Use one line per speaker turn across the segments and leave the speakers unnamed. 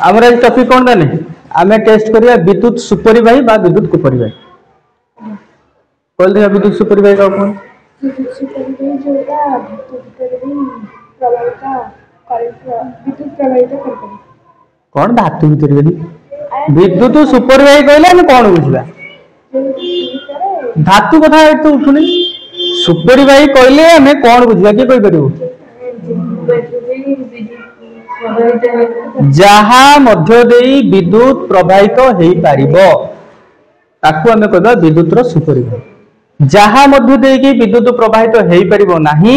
आमर आज टॉपिक कौन जाने आम टेस्ट करिया विद्युत सुपरिवाही बा विद्युत कुपरिवाही बोल दिया विद्युत सुपरिवाही का कौन
विद्युत सुपरिवाही जोड़ा धातु भीतर भी प्रवाहित विद्युत प्रवाहित करते
कौन धातु भीतर भी विद्युत सुपरिवाही कहले हम कौन बुझिबा धातु कथा तो उठुनी सुपरिवाही कहले हमें कौन बुझिबा के कहि परिबो जहा मध्य देई विद्युत प्रवाहित हेई पारिबो ताकू हमें कहबा विद्युत रो सुपरिवाही जहा मध्य देई कि विद्युत प्रवाहित हेई पारिबो नाही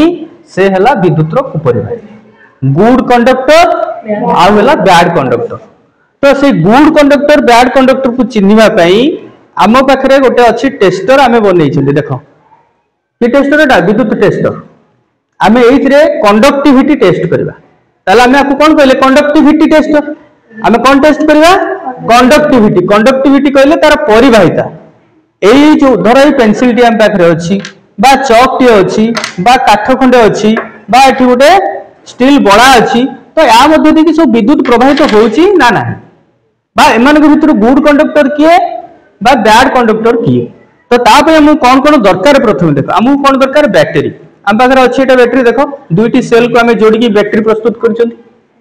से हला विद्युत रो कुपरिवाही गुड कंडक्टर आ हला बैड कंडक्टर तो से गुड कंडक्टर बैड कंडक्टर को चिन्हिबा पई आम पाखरे गोटे अछि टेस्टर आमे बनै छिले देखो कि टेस्टर एटा विद्युत टेस्टर आमे एइथरे कंडक्टिविटी टेस्ट करबा ताले आमे आपको कोन कहले कंडक्टिविटी टेस्टर आमे कोन टेस्ट करबा कंडक्टिविटी कंडक्टिविटी कहले तार परिवाहिता एई जो धर एई पेंसिल टी आम पाखरे अछि बा चॉक टी अछि बा काठ खंडे अछि बा एठी गोटे स्टील बड़ा अछि तो या मध्ये देखि सब विद्युत प्रवाहित होउची ना ना बा एमान के भितर गुड कंडक्टर किए बा बैड कंडक्टर किए तो तापे हम कोन कोन दरकार प्रथम देखो हम कोन दरकार बैटरी हम पाखरे अछि एटा बैटरी देखो दुईटी सेल को हमें जोड़ी की बैटरी प्रस्तुत करछन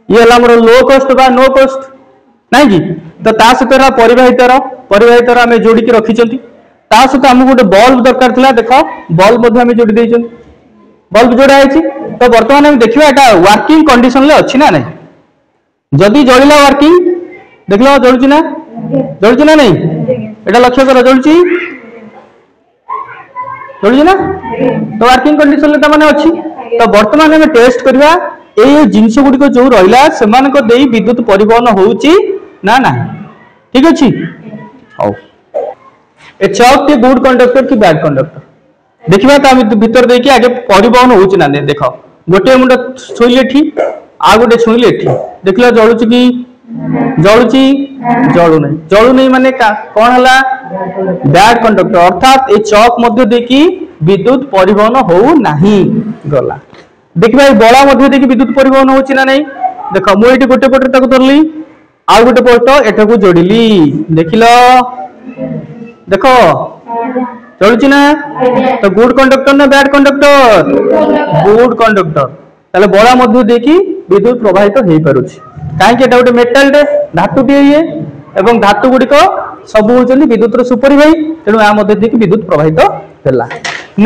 ये हला हमर लो कॉस्ट बा नो कॉस्ट नै कि तो ता सतरा परिवाहितर हमें जोड़ी की रखिछंती ता सत हम गोटे बल्ब दरकार थिला देखो बल्ब मध्ये हमें जोड़ी देइछन बल्ब जोड़ा आइछि तो वर्तमान हम देखिबा एटा वर्किंग कंडीशन ले अछि ना नै जदी जळिला वर्किंग देखलो जळुछि ना नै एटा लक्ष्य करो जळुछि ना तो वर्किंग कंडीशन ले त माने अछि तो वर्तमान हम टेस्ट करबा ए जिंस गुडी को जो रहिला समान को देई विद्युत परिवहन होउछि ना ना ठीक अछि हौ ए चॉक के गुड कंडक्टर की बैड कंडक्टर देखिबा त हम भीतर देई के आगे परिवहन होउछि ना नै देखो गोटे मुंड छुइले ठी आ गोटे छुइले ठी देखला जळुछि की जळुछि जळु नै माने कोन हला बैड कंडक्टर अर्थात ए चॉक मध्ये देखि विद्युत परिवहन होउ नाही गला देखिबा ए बड़ा मध्ये देखि विद्युत परिवहन होउछि ना नै देखो मु एठी गोटे पटे ताको धरली आ गोटे पट एटा को जोड़िली देखिलो देखो चलुछि ना तो गुड कंडक्टर ना बैड कंडक्टर गुड कंडक्टर ताले बड़ा मध्ये देखि विद्युत प्रवाहित हेई पारुछि काहे कि एटा गोटे मेटल डे धातु टी ये एवं धातु गुडी को सब होचंदी विद्युत रो सुपरिवाही तेनु आ मध्ये देखि विद्युत प्रवाहित होला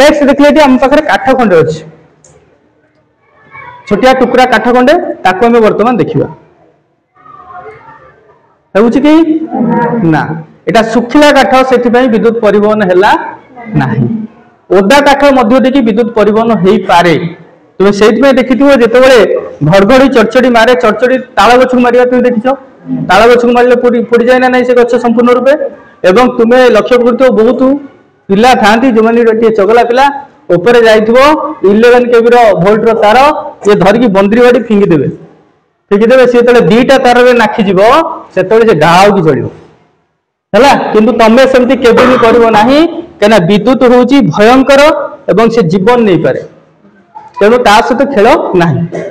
नेक्स्ट देखले जे हम पाखरे काठ खंडे अछि छोटिया टुकड़ा काठ खंडे ताको हम वर्तमान देखिबा होउछि कि ना एटा सुखिला काठ सेति पई विद्युत परिवहन हैला नाही ओदा काठ मध्ये देखि विद्युत परिवहन हेई पारे तुमे सेति में देखिथिबो जेतेबेले घड़घड़ी चड़चड़ी मारे चड़चड़ी ताला गछ मारिया तुमे देखिछो ताला गछ मारले पड़ी जाय ना नहीं से गछ संपूर्ण रूपे एवं तुमे लक्ष्य करतो बहुत पिला थांती जो माने टे चगला पिला ऊपर जाइथिबो 11 केवी रो वोल्ट रो तार ये धर की बंदरी वाडी फिंगी देबे से तले दीटा तार रे नाखि जीवो से तले से गाव की जड़ियो हला किंतु तमे सेमति केबे भी करबो नाही केना विद्युत होउची भयंकर एवं से जीवन नहीं पारे तेणु ता सहित खेल ना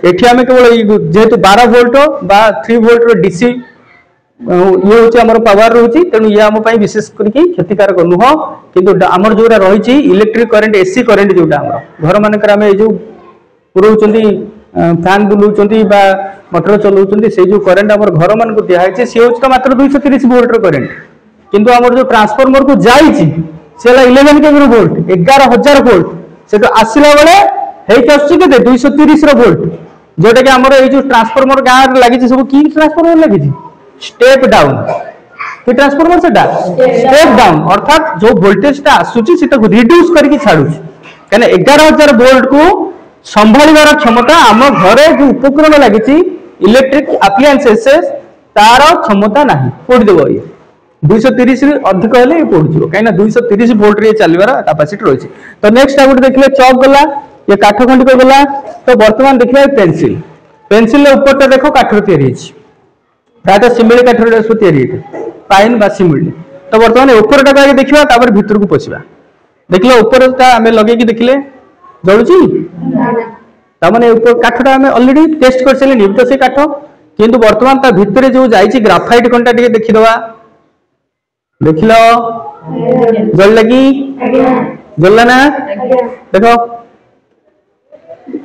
एठी आमे केवल जेहेतु 12 वोल्ट बा 3 वोल्ट रो डीसी ये होची हमर पावर रहउची तेणु ये हम पई विशेष करके क्षतिकारक नुह किंतु हमर जोरा रहिची इलेक्ट्रिक करंट एसी करंट जोटा हमर घर माने कर आमे जो पुरउचंदी फैन बुलउचंदी बा मोटर चलउचंदी से जो करंट हमर घर मान को दिया है से होची तो मात्र 230 वोल्ट रो करंट किंतु हमर जो ट्रांसफार्मर को जाईची सेला 11 केवी रो वोल्ट 11000 वोल्ट से तो आसिला बेले हेई आछि के 230 रो वोल्ट जोटा के हमर ए जो ट्रांसफार्मर गार लागि सब की ट्रांसफार्मर लागि स्टेप डाउन कि ट्रांसफार्मर सेटा स्टेप डाउन अर्थात जो वोल्टेज ता आसुची सेटा को रिड्यूस करके छाडुची कने 11000 वोल्ट को संभाळिबार क्षमता हम घरे जो उपकरण लागिची इलेक्ट्रिक एप्लायंसेस तार क्षमता नाही पोडी देबो ये 230 रे अधिक हेले पोडी जिवो काइना 230 वोल्ट रे चलीबार कैपेसिटी रहिची तो नेक्स्ट आ गुटे देखले चौक गला ये काठ खंडी को गला तो वर्तमान देखिए पेंसिल पेंसिल ऊपर तो देखो काठ तैयारी प्रायः सिमिली काठ तैयारी पाइन बा सिमिली तो वर्तमान ऊपर टा आगे देखिबा तापर भीतर को पछिबा देखले ऊपर टा हमें लगे कि देखले जळुची ता माने ऊपर काठटा हमें ऑलरेडी टेस्ट कर सेलेनी तो से काठ किंतु वर्तमान ता भितर जो जाइछि ग्राफाइट कंटा टिके देखिदवा देखिलो जल लगी जल्ला ना देखो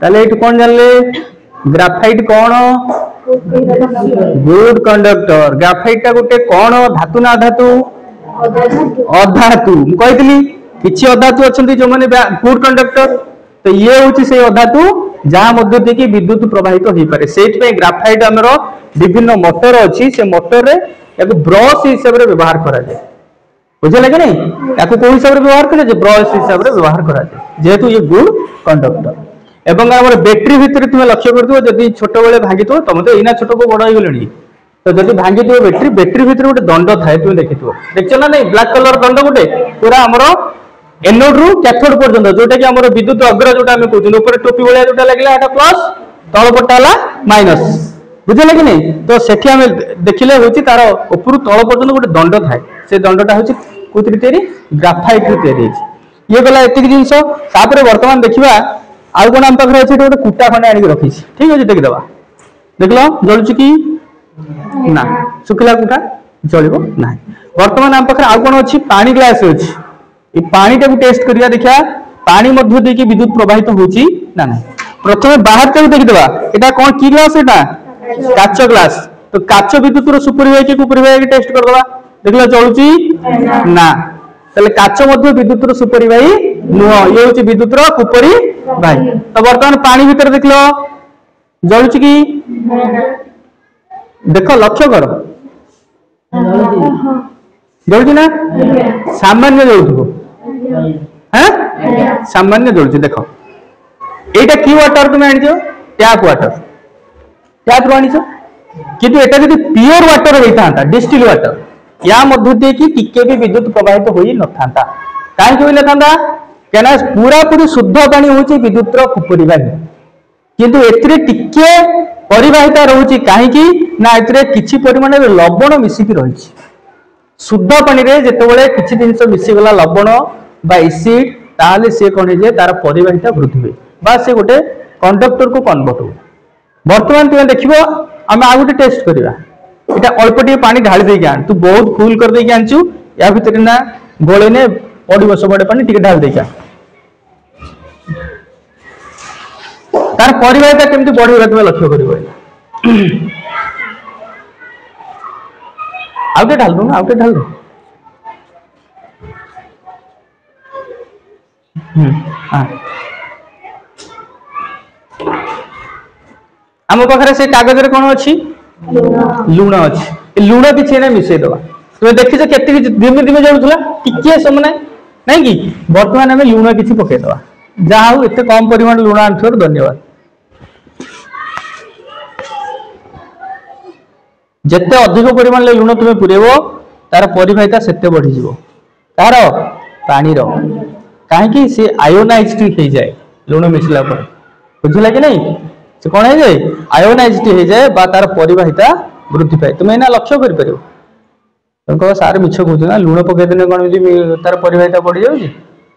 ताले एटु कोन जानले ग्राफाइट कोन गुड कंडक्टर ग्राफाइट ता गोटे कोन धातु ना धातु अधातु मु कहितली किछि अधातु अछंती जो माने गुड कंडक्टर तो ये होची से अधातु जहाँ मध्य देखि विद्युत प्रवाहित हो पारे सेट पे ग्राफाइट हमरो विभिन्न मोटर अछि से मोटर रे याको ब्रश हिसाब रे व्यवहार करा जाय बुझे लगे नहीं याको कोन हिसाब रे व्यवहार करा जाय ब्रश हिसाब रे व्यवहार करा जाय जेहेतु ये गुड कंडक्टर एवं हमर बैटरी भीतर तुम लक्ष्य करथो जदी छोट बेले भांगितो तमे तो इना छोट को बड़ होई गेलणी तो जदी भांगितो बैटरी भीतर गोटे दंड थाए तुम देखितो देखछो ना नहीं ब्लैक कलर दंड गोटे पूरा हमरो एनोड रु कैथोड पर्यंत जोटा कि हमर विद्युत अग्र जोटा हम कहू ऊपर टोपी वाला जोटा लागला एटा प्लस तळ पटाला माइनस बुझले कि नहीं तो सेठी हम देखिले होची तार ऊपर तळ पर्यंत गोटे दंड थाए से दंडटा होची कोथि तयारी ग्राफाइट रे तयारी ये गला एतिक जिंस तापर वर्तमान देखिबा आउ कोन हम पाखरे अछि गोटे कुटा खने आनी रखी ठीक अछि देख दबा देखलो जळुची कि ना सुखला कुटा जळिबो नाही वर्तमान हम पाखरे आउ कोन अछि पानी ग्लास अछि ये पानी टाକୁ टेस्ट करिया देखिया पानी मध्य देकी विद्युत प्रवाहित होची ना ना प्रथमे बाहर टाକୁ देखि देबा एटा कोन की ग्लास एटा काच ग्लास तो काच विद्युत रो सुपरवाई के कुपरवाई के टेस्ट कर देबा देखला चलुची ना तले काच मध्य विद्युत रो सुपरवाई नुह ये होची विद्युत रो कुपरी भाई तो वर्तमान पानी भीतर देखलो जळुची की देखो लक्ष्य करो जळुची ना सामान्य जळुथबो हैं सामान्य जळुची देखो एटा की वाटर तुम आनिछो टैप वाटर टैप रो आनिछो किंतु एटा जदी प्योर वाटर होइतांता डिस्टिल वाटर या मध्य दे की टिके भी विद्युत प्रवाहित होई नथांता काहे होई नथांता केना पूरा पूरी शुद्ध पानी होची विद्युत रो कुपरिवाही किंतु एतरे टिके परिवाहिता रहउची काहे की ना एतरे किछि परिमाण रे लवण मिसी की रहिछि शुद्ध पानी रे जेतेबेले किछि जिंस मिसी गला लवण बा एसिड ताले से कोन जे तार परिवाहिता वृद्धि होय बा से गोटे कंडक्टर को कन्वर्ट हो वर्तमान तुम देखिबो हम आ गोटे टेस्ट करिवा एटा अल्प टी पानी ढाली दे के आन तू बहुत फुल कर दे के आनचू या भीतर ना गोळे ने पडिबो सबडे पानी टिके ढाल दे के तार परिवाहिता केमति बढ़िबा तुम लक्ष्य करिवो आउटे ढाल दो ना आउटे ढाल दो आम पाखे से कागज रे कौन अच्छी लुण अच्छी लुण किसी ना मिसई दवा तुम देखी के धीमे धीमे जलूला टिके समय नहीं कि बर्तमान आम लुण किसी पकईदवा जहा हूँ एत कम परिमाण लुण आनुथ धन्यवाद जिते अधिक परिमाण लुण तुम पुरेब तार परिवाहिता सेते बढ़ी तार पानी कहीं सी आयोनाइज्ड हो जाए लुण मिसला बुझला कि नहीं से कौन है जाए आयोनाइज्ड हो जाए बा तार परिवाहिता वृद्धि पाए तुम एना लक्ष्य कर पार तुम कह सार मिछ कह ना लुण पकईदे कौन तार परिवाहिता बढ़ी जाऊँगी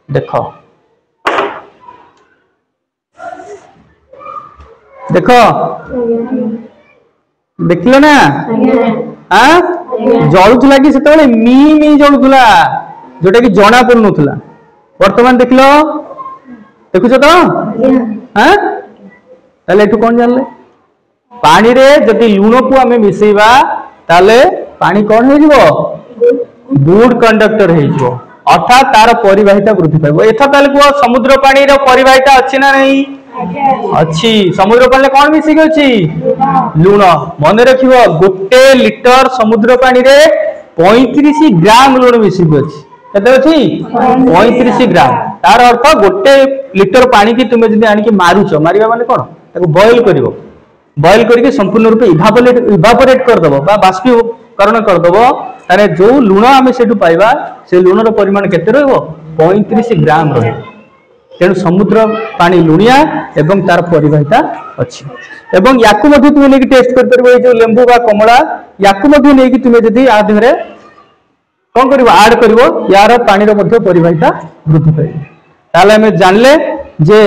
देख देख देखिल ना हाँ जलुला कि से मी मी जलुला जोटा कि जना पड़ुला वर्तमान देखल देखुच तो हाँ ताले एठू कौन जानले पानी रे जदि लुण को आमे मिसेबा ताले पानी कौन हो गुड कंडक्टर हो अर्थात तार परिवाहिता वृद्धि पाइब एथा ताले को समुद्र पानी रो परिवाहिता अच्छी ना नहीं अच्छी समुद्र पानी कौन मिसिक अच्छी लुण मन रखिबो गोटे लिटर समुद्र पानी रे 35 ग्राम लुण मिसिक अच्छी केते अछि 35 ग्राम तार अर्थ गोटे लिटर पानी की तुम जदि आनी मारुच मारिबा माने कोन ताको बॉयल करिवो बॉयल करके संपूर्ण रूप इवापोरेट कर दबो बा बाष्पीकरण कर दबो तारे जो लुण आमे सेटु पाइबा से लुण रो परिमाण केते रहबो 35 ग्राम रहबो तेणु समुद्र पानी लुणिया एवं तार परिवाहिता अच्छी एवं याकु मध्ये तुम नेकी टेस्ट कर परबो ए जो लेंबू बा कमला याकु मध्ये नेकी तुम जदि आ देहरे कौन करिवो ऐड करिवो यार पानी रो मध्ये परिवाहिता वृद्धि पाइबो ताले हमें जानले जे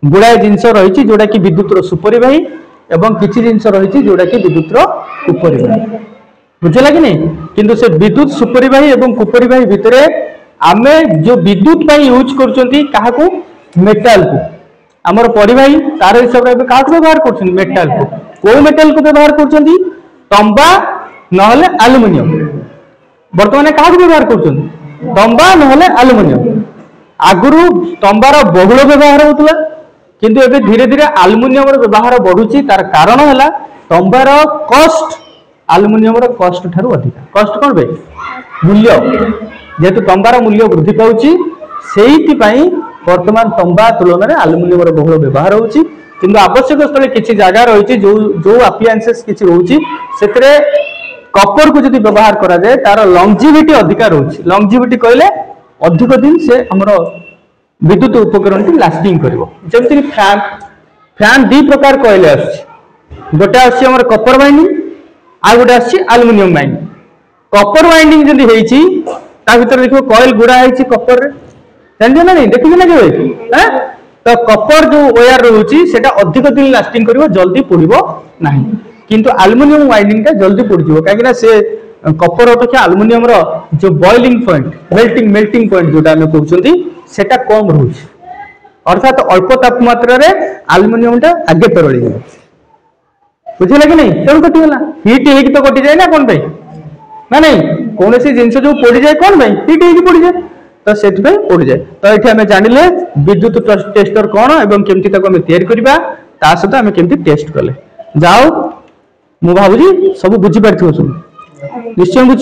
गुड़ाए जिनस रही जोटा कि विद्युत रो सुपरिवाही एवं किछि जिंस रही जोटा कि विद्युत उपरिवाही बुझला कि नहीं किंतु से विद्युत सुपरिवाही एवं कुपरिवाही भितर आमे जो विद्युत पाई यूज करछंती काहाकू मेटाल को आमर परिवाही तार हिसाब रे काहाकू व्यवहार करछंती मेटाल को मेटाल को व्यवहार करछंती तंबा नहले एल्युमिनियम वर्तमान काहाकू व्यवहार करछंती तंबा नहले एल्युमिनियम आगुरु तंबार बहुल व्यवहार होतला किंतु एबे धीरे धीरे एल्युमिनियम रो व्यवहार बढ़ुची तार कारण हैला तंबार कॉस्ट एल्युमिनियम रो कॉस्ट ठारू अधिक कॉस्ट कोन बे मूल्य जेतु तंबार मूल्य वृद्धि पाउची सेहिति पई वर्तमान तंबा तुलन में एल्युमिनियम रो बहुल व्यवहार होउची किंतु आवश्यक स्थले किछि जागा रहिछि जो जो अप्लायंसेस किछि रहउची सेतरे कॉपर को जदि व्यवहार करा जाय तार लॉन्जिविटी अधिक रहउची लॉन्जिविटी कहले अधिक दिन से हमरो विद्युत उपकरण टी लास्टिंग करिवो जेमति फैन फैन दी प्रकार कहले आछि गोटे आछि हमर कॉपर वाइंडिंग आ गोटे आछि एल्युमिनियम वाइंडिंग कॉपर वाइंडिंग जदि हेछि ता भीतर देखो कॉइल गुड़ा हेछि कॉपर रे जानजो ना नहीं देखिबे ना केबे हैं तो कॉपर जो वायर रहउची सेटा अधिक दिन लास्टिंग करिवो जल्दी पोड़िबो नाही किंतु एल्युमिनियम वाइंडिंग टा जल्दी पोड़ जिवो काहे कि से कॉपर अपेक्षा एल्युमिनियम रो जो बॉइलिंग पॉइंट मेल्टिंग पॉइंट जोटा हम कहउछंती सेटा कम रहउची अर्थात अल्प तापमात्रा रे एल्युमिनियम टा आगे तरळी जाय बुझिला कि नहीं तेणु कटि होला हीट हेक तो कटि जाय ना कोन भाई ना नहीं कौन सी जिनस जो पोड़ी जाए कौन भाई हीट हेक पोड़ी जाए तो से पोड़ी जाए तो ये आम जानिले विद्युत टेस्टर कौन एवं केमती ताको आम तैयारी करबा ता सहित आम केमती टेस्ट कले जाओ मु भाबुजी सब बुझी पारथिबो सब निश्चय बुझ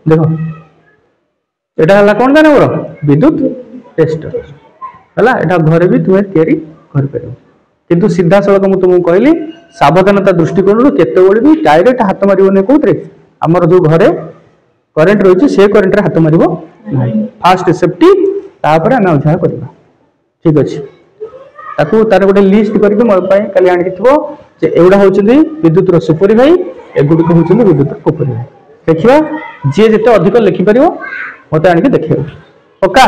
देखो एटा हला कोन जाने मोर विद्युत टेस्टर हला एटा घरे भी तुमे तैयारी कर परबो किंतु सीधा सड़क मु तुमको कहली सावधानता दृष्टिकोण केते बळे भी डायरेक्ट हाथ मारिबो ने कोतरे हमर जो घरे करंट रही से करंट रे हाथ मारिबो नाही फास्ट सेफ्टी तापर हम उद्धार करबा ठीक अछि ताकू तार गोटे लिस्ट करके मोर पई काली आनि थिबो जे एउडा होचंदी विद्युत रो सुपरिवाही एगुडी को होचंदी विद्युत कुपरिवाही देखिबा जे जते अधिक लिखि परिबो मते आनि के देखिबो ओका